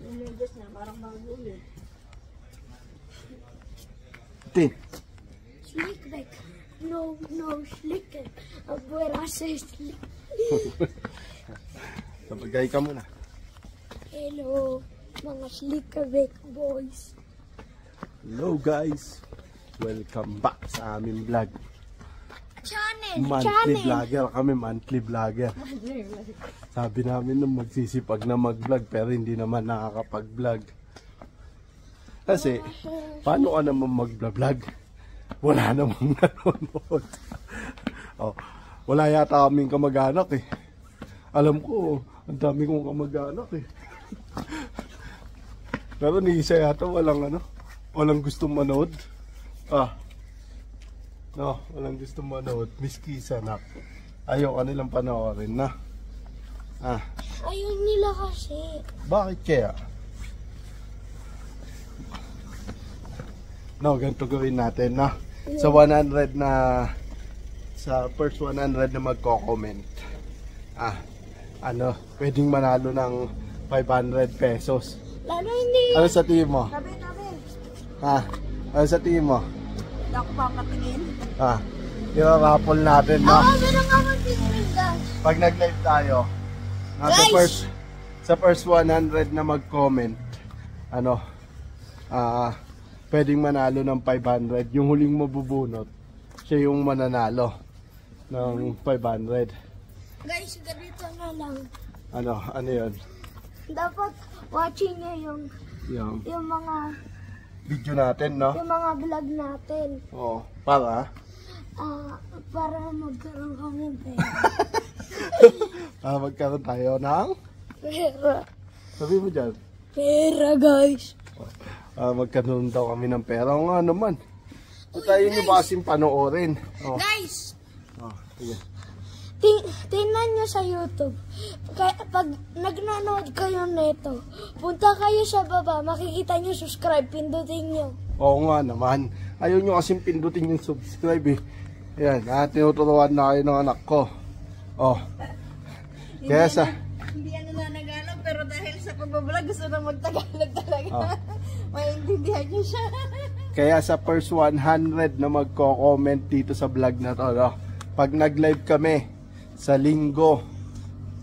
Niligas na, parang bago ulit. Tin. Slick like. No, slick. Abuela says slick. Sabagay ka muna. Hello, mga slick boys. Hello guys. Welcome back sa aming vlog. Channel. Monthly vlogger kami, monthly vlogger. Sabi namin nung magsisipag na mag-vlog pero hindi naman nakakapag-vlog. Kasi, paano ka naman mag-vlog? Wala namang nanonood. Oh, wala yata kaming kamag-anak eh. Alam ko, ang dami kong kamag-anak eh. Pero ni isa yata walang gustong manood. No, walang gustong manood. Miss Kisa na. Ayaw kanilang panoorin na. Ayun nila kasi. Bakit kaya? No, ganito gawin natin, no? Sa 100 na, sa first 100 na magko-comment, pwedeng manalo ng 500 pesos. Lalo hindi. Ano sa tingin mo? Tabi. Ano sa tingin mo? Hindi ako papatingin. Irarapol natin, no? Meron nga magtitingin, guys. Pag nag-live tayo, sa first 100 na mag-comment, pwedeng manalo ng 500. Yung huling mabubunot, siya yung mananalo ng 500. Guys, ganito na lang. Ano yun? Dapat watching nyo yung mga Video natin, no? yung mga vlog natin. Oo. Para Magkaroon kami ng pera. magkaroon tayo ng Pera. sabi mo dyan, Pera, guys. magkaroon daw kami ng pera. O nga naman, tayo nyo ba kasing panoorin? Guys, Sige. tingnan nyo sa YouTube. Pag nagnanood kayo nito, punta kayo sa baba, makikita nyo subscribe, pindutin nyo. Oo nga naman, ayaw nyo kasing pindutin yung subscribe eh. Ayan, tinuturuan na kayo ng anak ko. Kaya Hindi na nag-alam, pero dahil sa pagbablog, gusto na mag-Tagalog talaga. Maintindihan niyo siya. Kaya sa first 100 na magko-comment dito sa vlog na to, no? Pag nag-live kami sa linggo,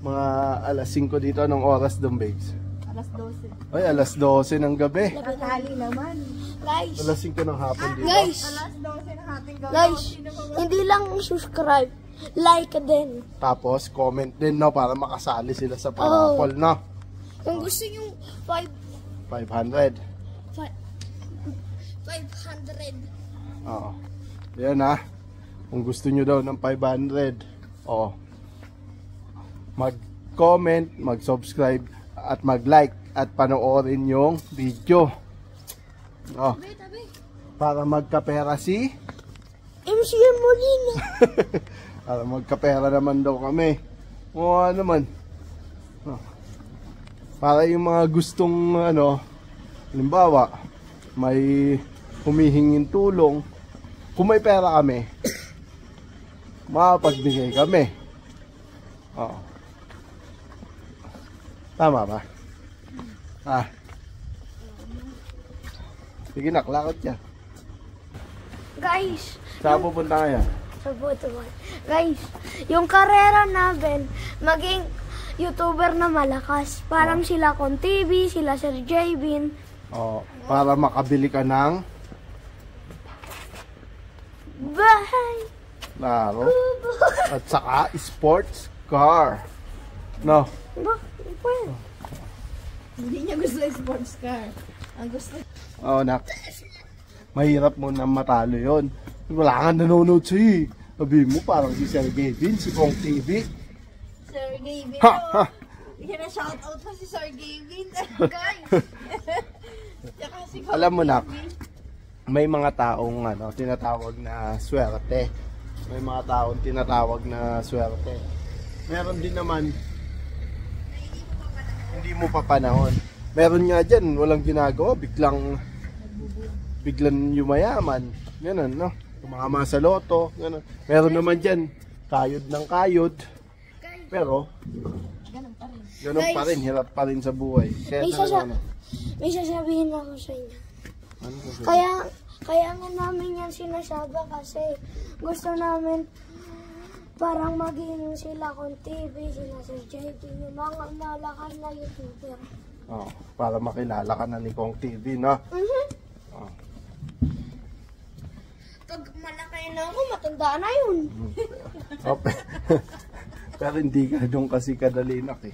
mga alas 5 dito, anong oras doon, babes? Alas 12. Ay, alas 12 ng gabi. Nakakali naman. Guys, Alas 5 ng hapon dito. guys, Alas 12 na ating gawin. guys, hindi lang subscribe, like din. Tapos, comment din, no? Para makasali sila sa parapol, no? Kung gusto nyo 500. 500. Oo. Yan, ha? Kung gusto nyo daw ng 500, mag-comment, mag-subscribe, at mag-like, at panoorin yung video. Tabi. Para magkapera si... MCM Molina. Para magkapera naman daw kami. Oo naman. Para yung mga gustong, halimbawa, may humihingin tulong, kung may pera kami, makapagbigay kami. Tama ba? Sige na, lakot ka. Guys, Saan pupunta ngayon? sa Butuan. Guys, yung karera namin, maging YouTuber na malakas. Parang sila Kon TV, sila Sir Javin. Para makabili ka ng Bahay. laro at saka sports car. No? Pwede. Hindi niya gusto yung sports car. Ang gusto. Nak. Mahirap mo na matalo yon. Wala kang nanonood sa'yo. Sabi mo parang si Sir Gavin, si Kong TV. Sir Gavin. Yan na shoutout pa si Sir Gavin. Guys. Alam mo, Nak, may mga taong tinatawag na swerte. May mga taong tinatawag na swerte. Meron din naman hindi mo pa panahon. Meron nga dyan, walang ginagawa, biglang yumayaman. Ganun, no? Tumama sa loto, ganun. Meron naman dyan, kayod ng kayod. Pero, Ganun pa rin. Ganun pa rin, hirap pa rin sa buhay. Kaya May sasabihin ako sa inyo. Ano sasabihin? Kaya nga namin yan sinasabi kasi gusto namin parang maging sila kung TV, sila sa JT, yung mga malakas na YouTuber. Oh, para makilala ka na ni Kong TV, no? Oh. Pag malaki na ako, matanda na yun. Okay. Pero hindi ka doon kasi kadalinak eh.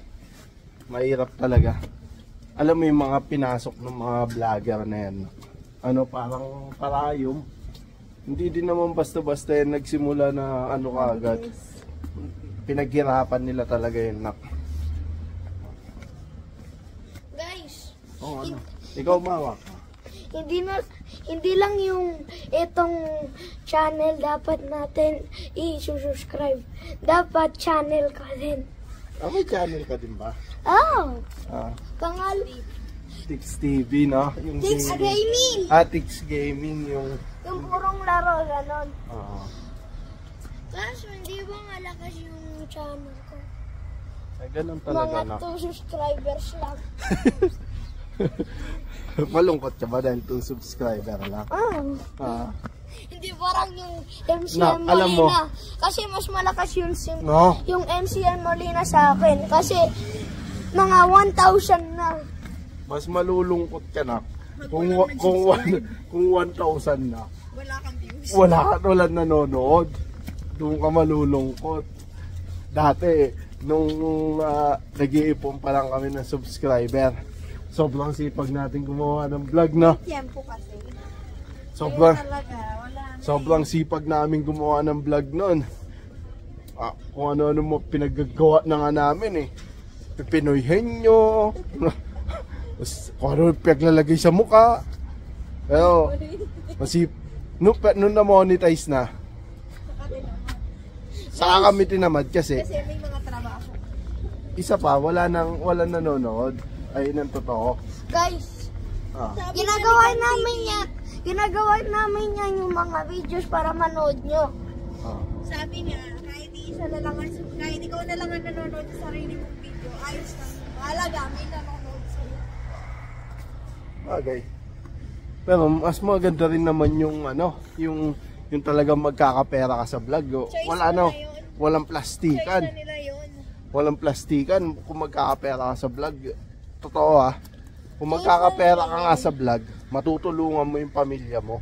Mahirap talaga. Alam mo yung mga pinasok ng mga vlogger na yan. Ano, parang parayom. Hindi din naman basta-basta yan nagsimula na ano kaagad. Pinaghirapan nila talaga yun, nak. Guys, Oh, ano? Ikaw mawak. hindi lang yung itong channel dapat natin i-subscribe. Dapat channel ka din. May channel ka din ba? Oh, Ah, pangal. Tix TV, no? Yung Tix Gaming. Tix Gaming yung... Yung purong laro, ganon. Oo. Kaso hindi ba malakas yung channel ko? Ay, ganun talaga, Mga nak. 2 subscribers lang. Malungkot ka ba dahil 2 subscriber lang? Ah. Hindi parang yung MCN Na, alam mo. Molina. Kasi mas malakas No? yung MCN Molina sa akin. Kasi mga 1,000 na. Mas malulungkot ka na kung 1,000 na. Wala kang views. Wala nanonood. Doon ka malulungkot. Dati, nung nag-iipon pa lang kami ng subscriber, sobrang sipag natin gumawa ng vlog, na. Tempo kasi. Sobrang, Talaga, wala na. sobrang sipag namin gumawa ng vlog noon. Kung ano-ano mo pinagagawa na nga namin eh. Pinoy henyo. Kung ano pinaglalagay sa mukha. Pero, nung na-monetize na, saka kami tinamad kasi Kasi may mga trabaho. isa pa, wala nanonood. Ayun ang totoo. Guys, Ah. ginagawa namin yan yung mga videos para manood nyo. Ah. Sabi niya, kahit isa na lang, kahit ikaw na lang ang nanonood sa sarili mong video, ayos lang. Mahalaga, may nanonood sa'yo. Bagay. Pero mas maganda rin naman yung yung talagang magkakapera ka sa vlog. Choice Wala mo na yun. walang Choice plastikan. na nila yun. Walang plastikan kung magkakapera ka sa vlog. Totoo ha. Kung magkakapera ka nga sa vlog, matutulungan mo yung pamilya mo.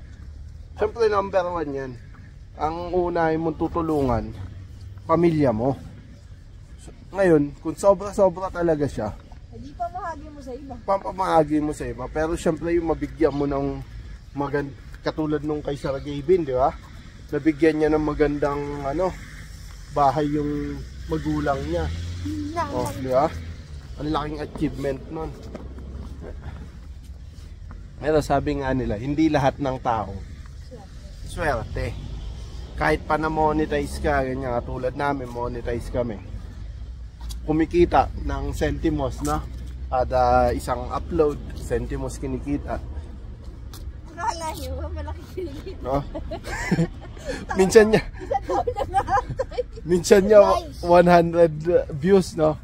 Siyempre number 1 yan. Ang unahin mong tutulungan, pamilya mo. Ngayon, kung sobra-sobra talaga siya, Hindi pa mahagi mo sa iba. pampamahagi mo sa iba. Pero siyempre yung mabigyan mo ng katulad nung kay Sir Gavin, di ba? Nabigyan niya ng magandang bahay yung magulang niya. Oh, di ba? Ang laking achievement nun. Pero sabi nga nila, hindi lahat ng tao swerte. Kahit pa na-monetize ka, ganyan, katulad namin, monetize kami. Kumikita ng sentimos, na kada isang upload, sentimos kinikita. Akala niyo, malaki kiligit. No? minsan niya 100 views, no?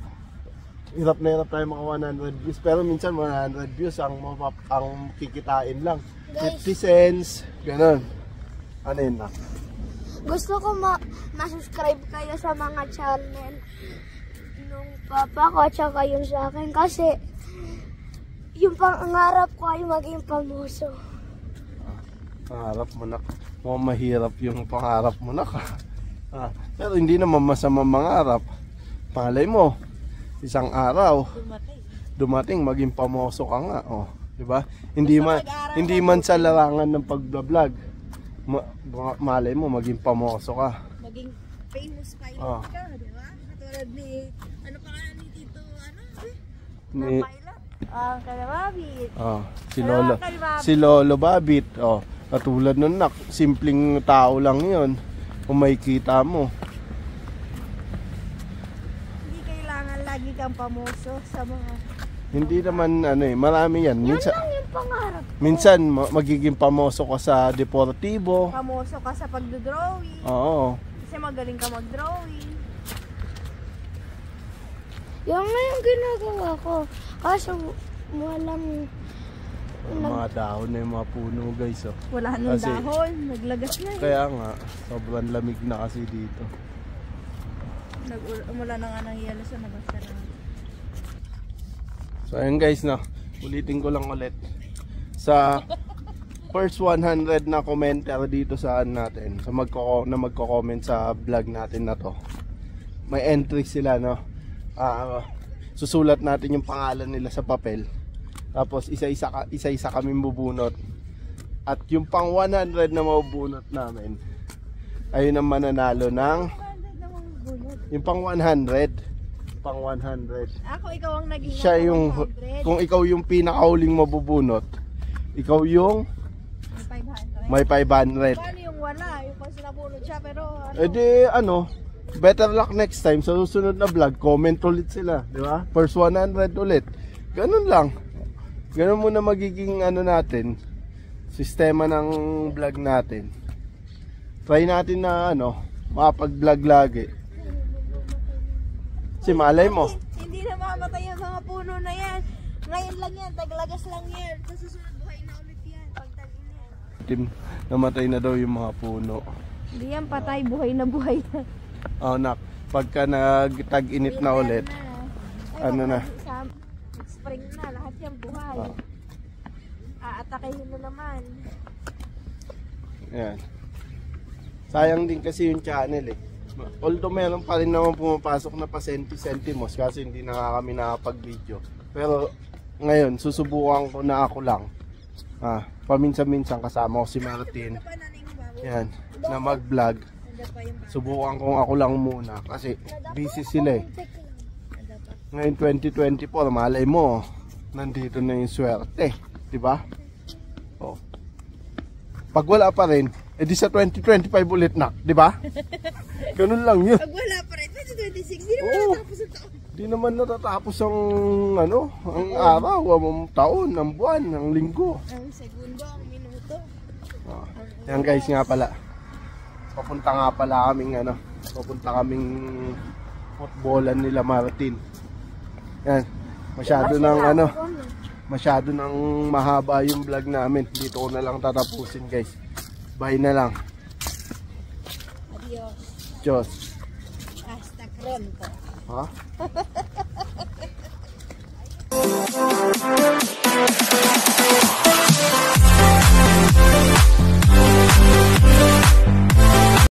Hirap na hirap tayo mga 100 views, pero minsan 100 views ang kikitain lang. 50 cents, ganun. Ano yun na? Gusto ko ma-subscribe kayo sa mga channel nung papa ko at saka yung sa akin kasi yung pangarap ko ay maging pamuso. Pangarap mo na. Mukhang mahirap yung pangarap mo na ka. Pero hindi naman masama mangarap. Malay mo, isang araw, dumating maging pamoso ka nga. Oh, di ba? Hindi man sa larangan ng pagbablog. Malay mo, maging pamoso ka. Maging famous pilot ka, di ba? Katulad ni, ano pa nga ni Tito, pilot? Kalababit. Si Lolo Babit. Oh, katulad nun, nak, simpleng tao lang yun. Kung makikita mo. Hindi kailangan lagi kang pamoso sa mga... Hindi naman marami yan. Yun lang yung pangarap. Minsan magiging pamoso ka sa deportibo. Pamoso ka sa pagdodrawing. Oo. Kasi magaling ka mag-drawing. Yung ngayon ginagawa ko. Kaso walang... Mga dahon na yung mga puno guys. Oh. Wala nang Kasi- dahon. Naglagas na eh. Kaya nga, sobrang lamig na kasi dito. Umula na nga ng yelo sa nabasta na. So ayun guys, no, ulitin ko lang ulit. Sa first 100 na commenter dito sa natin, sa magko-comment sa vlog natin na to, may entry sila, no. Susulat natin yung pangalan nila sa papel. Tapos isa-isa kaming bubunot. At yung pang 100 na mabubunot namin, ayun ang mananalo ng yung pang 100. Pang 100. Ako, ikaw ang naging Siya yung 100. kung ikaw yung pinakauling mabubunot, ikaw yung May 500. may 500. Paano yung wala? Yung pag sinabunod siya pero ano? Eh di ano, better luck next time sa susunod na vlog, comment ulit sila, di ba? First 100 ulit. Ganun lang. Ganun muna magiging ano natin, sistema ng vlog natin. Try natin na ano, makapag-vlog lagi. Kasi malay mo, Hindi na mamamatay yung mga puno na yan. Ngayon lang yan, taglagas lang yan. Sa susunod buhay na ulit yan. Pagtagin yan. namatay na daw yung mga puno. Hindi yan patay, buhay na buhay na. Oh, nak, pagka nagtag-init na ulit, ano na? Spring na, lahat yan buhay. Aatakihin na naman. Ayan. Sayang din kasi yung channel eh. Although meron pa rin naman pumapasok na pa-sentimos kasi hindi na kami nakapag-video. Pero ngayon, susubukan ko na ako lang. Paminsan-minsan kasama ko si Martin. Yan, na mag-vlog. Subukan kong ako lang muna kasi busy sila eh. Ngayon 2024, malay mo, nandito na yung swerte, 'di ba? Oh. Pag wala pa rin, edi sa 2025 ulit na, 'di ba? Ganun lang 'yun. Pag wala pa rin, 2026, di naman natapos ang taon. Di naman natatapos ang ano, ang araw, ang taon, ang buwan, ang linggo. Ang segundo, ang minuto. Yan guys nga pala. Papunta nga pala kaming ano, papunta kaming footballan nila Martin. Yan. Masyado nang ano, masyado nang mahaba yung vlog namin. Dito ko na lang tatapusin guys. Bye na lang. Adios. Diyos. Hasta pronto. Ha?